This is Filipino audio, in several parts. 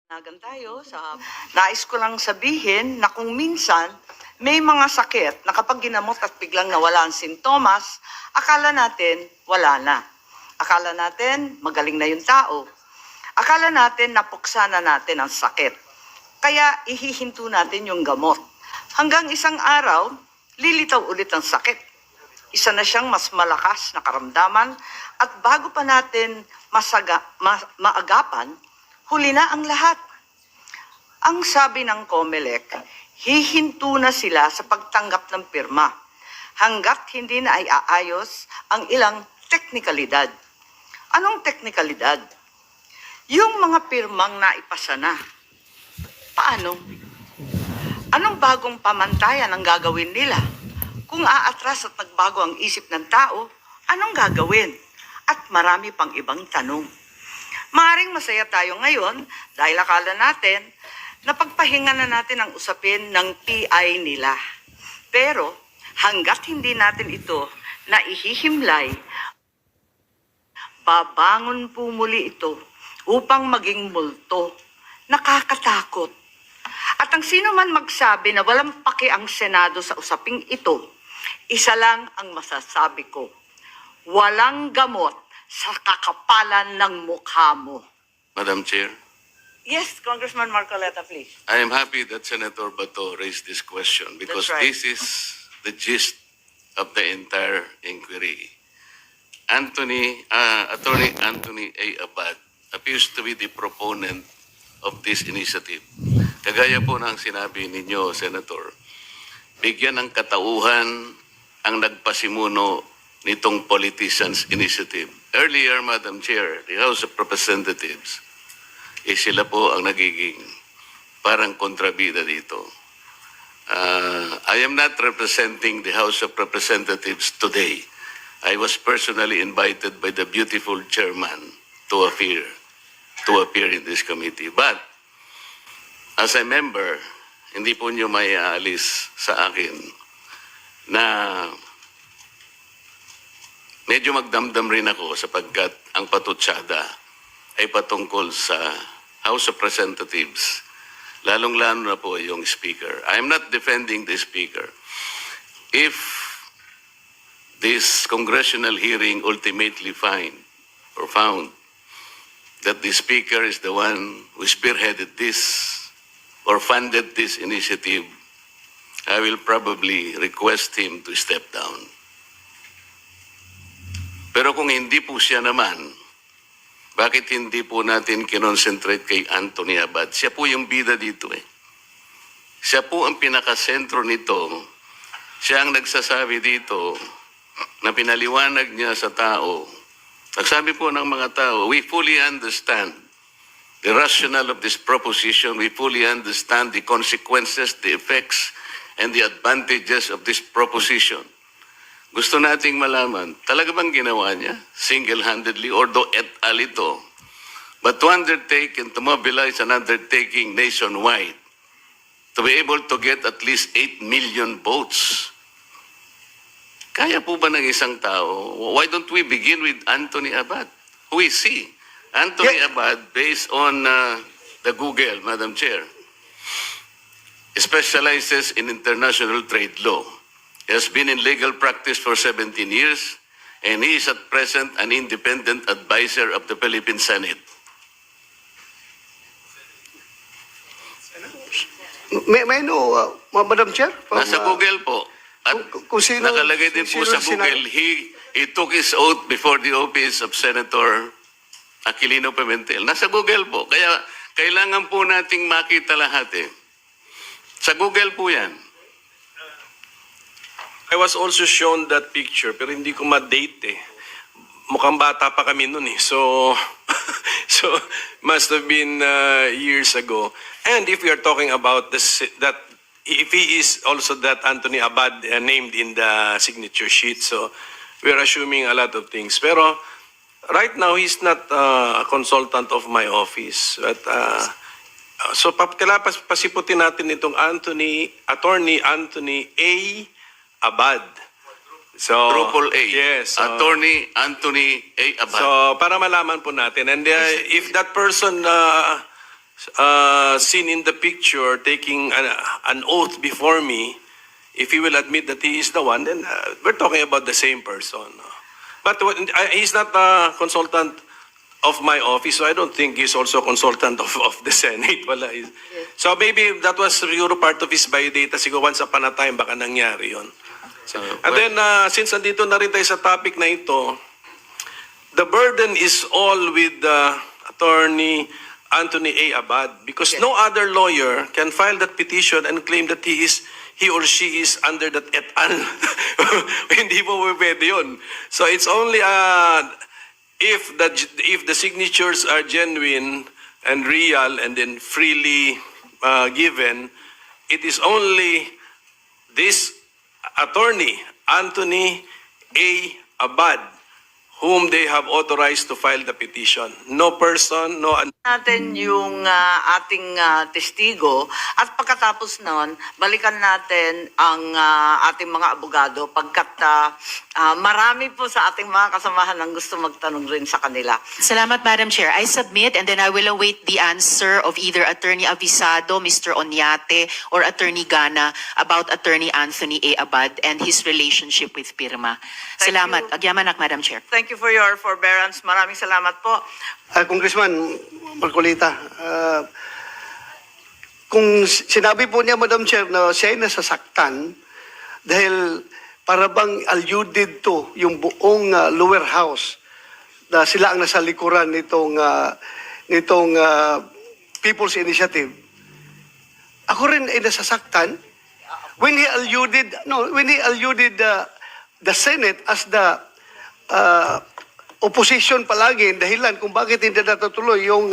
Nagan tayo sa nais ko lang sabihin na kung minsan may mga sakit na kapag ginamot at biglang nawala ang sintomas, akala natin wala na. Akala natin magaling na yung tao. Akala natin napuksa na natin ang sakit. Kaya ihihinto natin yung gamot. Hanggang isang araw, lilitaw ulit ang sakit. Isa na siyang mas malakas na karamdaman at bago pa natin maagapan, huli na ang lahat. Ang sabi ng COMELEC, hihinto na sila sa pagtanggap ng pirma hanggat hindi na ay aayos ang ilang teknikalidad. Anong teknikalidad? Yung mga pirmang naipasa na. Paano? Anong bagong pamantayan ang gagawin nila? Kung aatras at nagbago ang isip ng tao, anong gagawin? At marami pang ibang tanong. Maaring masaya tayo ngayon dahil akala natin na pagpahinga na natin ang usapin ng PI nila. Pero hanggat hindi natin ito na ihihimlay, babangon po muli ito upang maging multo. Nakakatakot. At ang sino man magsabi na walang paki ang Senado sa usaping ito, isa lang ang masasabi ko. Walang gamot sa kakapalan ng mukha mo. Madam Chair, Yes, Congressman Marcoleta, please. I am happy that Senator Bato raised this question because That's right. this is the gist of the entire inquiry. Attorney Anthony A. Abad appears to be the proponent of this initiative. Kagaya po ng sinabi ninyo, Senator, bigyan ng katauhan ang nagpasimuno nitong Politicians Initiative. Earlier, Madam Chair, the House of Representatives, sila po ang nagiging parang kontrabida dito. I am not representing the House of Representatives today. I was personally invited by the beautiful chairman to appear in this committee. But, as a member, hindi po nyo may aalis sa akin na medyo magdamdam rin ako sapagkat ang patutsada ay patungkol sa House of Representatives, lalong-lalo na po yung Speaker. I am not defending the Speaker. If this congressional hearing ultimately found that the Speaker is the one who spearheaded this or funded this initiative, I will probably request him to step down. Pero kung hindi po siya naman, bakit hindi po natin kinonsentrate kay Anthony Abad? Siya po yung bida dito eh. Siya po ang pinakasentro nito. Siya ang nagsasabi dito na pinaliwanag niya sa tao. Nagsabi po ng mga tao, we fully understand the rationale of this proposition. We fully understand the consequences, the effects, and the advantages of this proposition. Gusto nating malaman, talaga bang ginawa niya single-handedly or do et al. Ito? But to undertake and to mobilize an undertaking nationwide, to be able to get at least 8 million votes, kaya po ba ng isang tao? Why don't we begin with Anthony Abad? Who is he? Anthony Abad, based on the Google, Madam Chair, specializes in international trade law. He has been in legal practice for 17 years, and he is at present an independent advisor of the Philippine Senate. May I know, Madam Chair? Nasa Google po. At kung sino- nakalagay din po sino sa Google, he took his oath before the office of Senator Aquilino Pimentel. Nasa Google po. Kaya kailangan po nating makita lahat eh. Sa Google po yan. I was also shown that picture pero hindi ko ma-date eh. Mukhang bata pa kami noon eh. So must have been years ago. And if we are talking about that if he is also that Anthony Abad named in the signature sheet, so we are assuming a lot of things. Pero right now he's not a consultant of my office. But so kailangan pasiputin natin itong Attorney Anthony A. Abad. So, Triple A. Yes. Attorney Anthony A. Abad. So, para malaman po natin. And if that person seen in the picture taking an oath before me, if he will admit that he is the one, then we're talking about the same person. But he's not a consultant of my office, so I don't think he's also a consultant of the Senate. Wala. So maybe that was siguro part of his biodata. Siguro once upon a time, baka nangyari yun. And then, since andito na rin tayo sa topic na ito, the burden is all with Attorney Anthony A. Abad because no other lawyer can file that petition and claim that he or she is under that et al. Hindi po pwede yun. So it's only if the signatures are genuine and real and then freely given, it is only this attorney, Anthony A. Abad, whom they have authorized to file the petition. No person, no... Natin yung ating testigo at pagkatapos nun, balikan natin ang ating mga abogado pagkat marami po sa ating mga kasamahan ang gusto magtanong rin sa kanila. Salamat, Madam Chair. I submit and then I will await the answer of either Attorney Avisado, Mr. Onyate, or Attorney Gana about Attorney Anthony A. Abad and his relationship with Pirma. Thank Salamat. you. Agyamanak, Madam Chair. Thank you for your forbearance. Maraming salamat po. Congressman Marcolita, kung sinabi po niya, Madam Chair, na siya ay nasasaktan dahil para bang alluded to yung buong lower house na sila ang nasa likuran nitong People's Initiative. Ako rin ay nasasaktan when he alluded the Senate as the opposition palagi, dahilan kung bakit hindi natutuloy yung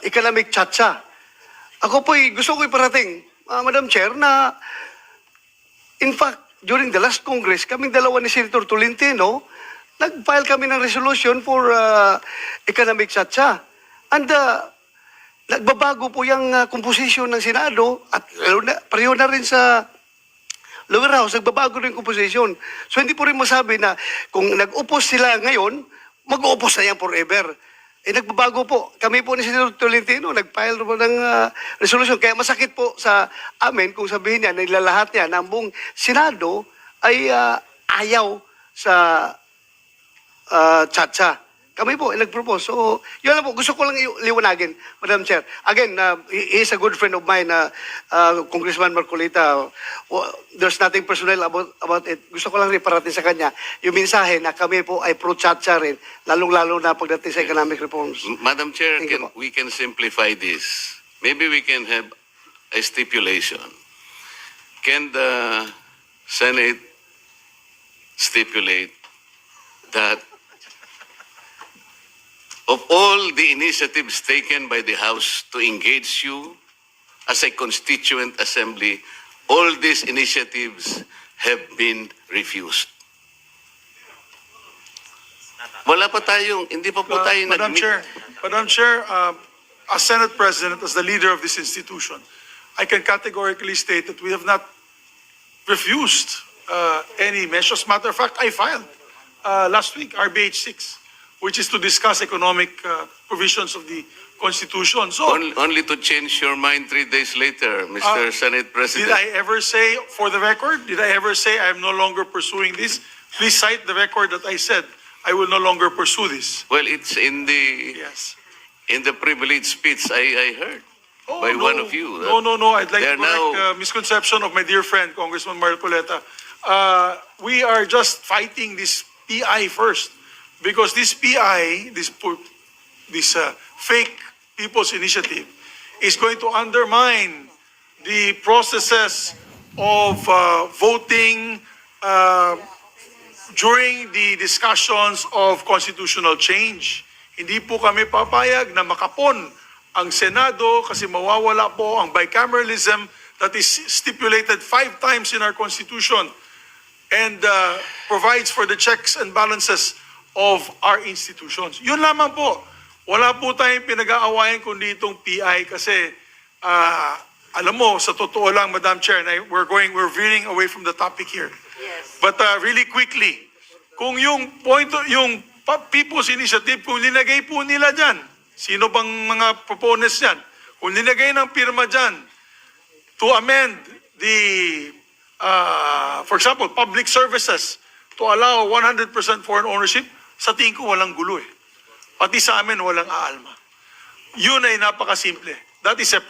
economic chacha. Ako po'y gusto ko iparating, Madam Chair, na in fact, during the last Congress, kaming dalawa ni Senator Tolentino, nag-file kami ng resolution for economic chacha. And nagbabago po yung composition ng Senado at pareho na rin sa lower house, nagbabago rin composition. So hindi po rin masabi na kung nag-upos sila ngayon, mag-upos na yan forever. Nagbabago po. Kami po ni Senator Tolentino, nag-file po ng resolution. Kaya masakit po sa amin kung sabihin niya, nilalahat niya na ang buong Senado ay ayaw sa chacha. Kami po, nag-propose. So, yun lang po. Gusto ko lang liwanagin, Madam Chair. Again, he is a good friend of mine, Congressman Marcolita. There's nothing personal about it. Gusto ko lang rin parating sa kanya yung mensahe na kami po ay pro-chacha rin, lalong-lalo na pagdating sa economic reforms. Madam Chair, Thank you po. we can simplify this. Maybe we can have a stipulation. Can the Senate stipulate that of all the initiatives taken by the House to engage you as a constituent assembly, all these initiatives have been refused? Wala pa tayong, hindi pa po tayo Madam Chair, as Senate President, as the leader of this institution, I can categorically state that we have not refused any measures. Matter of fact, I filed last week RBH 6, which is to discuss economic provisions of the Constitution. So, Only to change your mind 3 days later, Mr. Senate President. did I ever say, for the record, did I ever say I am no longer pursuing this? Please cite the record that I said I will no longer pursue this. Well, it's in the Yes. privileged speech I heard Oh, by no. one of you. No. I'd like They are to correct now- misconception of my dear friend, Congressman Marcoleta. We are just fighting this PI first. Because this PI, this fake People's Initiative, is going to undermine the processes of voting during the discussions of constitutional change. Hindi po kami papayag na makapon ang Senado kasi mawawala po ang bicameralism that is stipulated 5 times in our Constitution and provides for the checks and balances of our institutions. Yun lamang po. Wala po tayong pinag-aawayan kundi itong PI kasi alam mo, sa totoo lang, Madam Chair, we're veering away from the topic here. Yes. But really quickly, kung yung People's Initiative, kung linagay po nila dyan Sino bang mga proponents yan? Kung nilagay ng pirma dyan to amend the, for example, public services to allow 100% foreign ownership, sa tingin ko walang gulo eh. Pati sa amin walang aalma. Yun ay napakasimple. That is a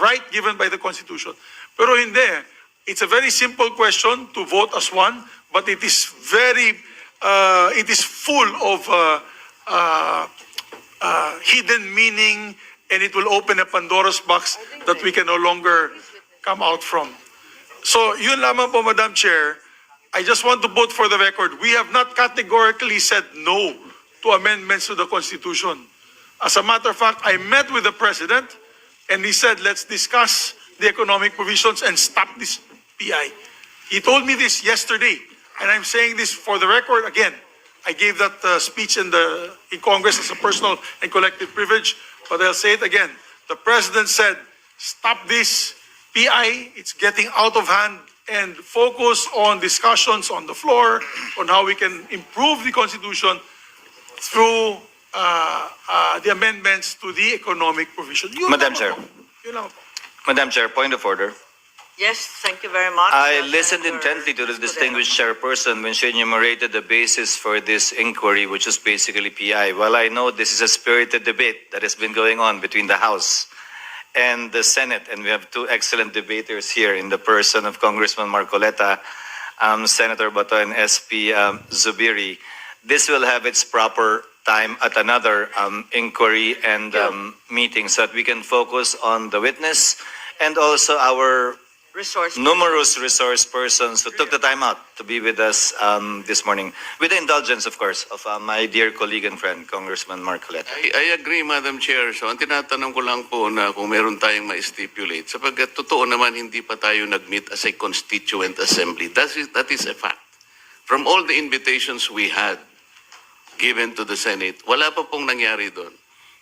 right given by the Constitution. Pero hindi. It's a very simple question to vote as one, but it is it is full of hidden meaning, and it will open a Pandora's box that we can no longer come out from. So, yun lamang po, Madam Chair. I just want to put for the record, we have not categorically said no to amendments to the Constitution. As a matter of fact, I met with the President, and he said, let's discuss the economic provisions and stop this PI. He told me this yesterday, and I'm saying this for the record again. I gave that speech in Congress as a personal and collective privilege, but I'll say it again. The President said, stop this PI, it's getting out of hand, and focus on discussions on the floor on how we can improve the Constitution through the amendments to the economic provision. Yun Madam lamang Chair. po. Yun lamang po. Madam Chair, point of order. Yes, thank you very much. I listened Senator intently to the Escudero. distinguished chairperson when she enumerated the basis for this inquiry, which is basically PI. While I know this is a spirited debate that has been going on between the House and the Senate, and we have two excellent debaters here in the person of Congressman Marcoleta, Senator Bato, and SP Zubiri, this will have its proper time at another inquiry and meeting so that we can focus on the witness and also our Resource. numerous resource persons who took the time out to be with us this morning. With the indulgence, of course, of my dear colleague and friend, Congressman Marcoleta. I agree, Madam Chair. So, ang tinatanong ko lang po na kung meron tayong ma-stipulate, sapagkat totoo naman hindi pa tayo nag-meet as a constituent assembly. That is a fact. From all the invitations we had given to the Senate, wala pa pong nangyari doon.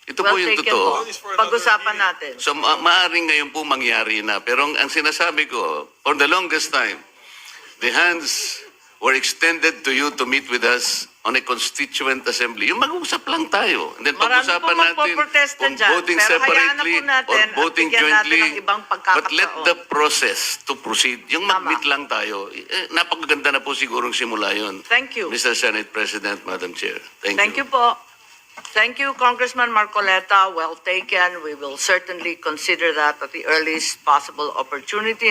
Ito Well po yung taken totoo. po. Pag-usapan natin. So, maaring ngayon po mangyari na. Pero ang sinasabi ko, for the longest time, the hands were extended to you to meet with us on a constituent assembly. Yung mag-usap lang tayo. And then Marami pag-usapan po natin magpo-protesta kung dyan, voting pero hayaan na separately po natin or at voting bigyan natin jointly. ng ibang But pagkakataon. let the process to proceed. Yung Tama. mag-meet lang tayo, napakaganda na po sigurong simula yun. Thank you. Mr. Senate President, Madam Chair. Thank you po. Thank you, Congressman Marcoleta. Well taken. We will certainly consider that at the earliest possible opportunity.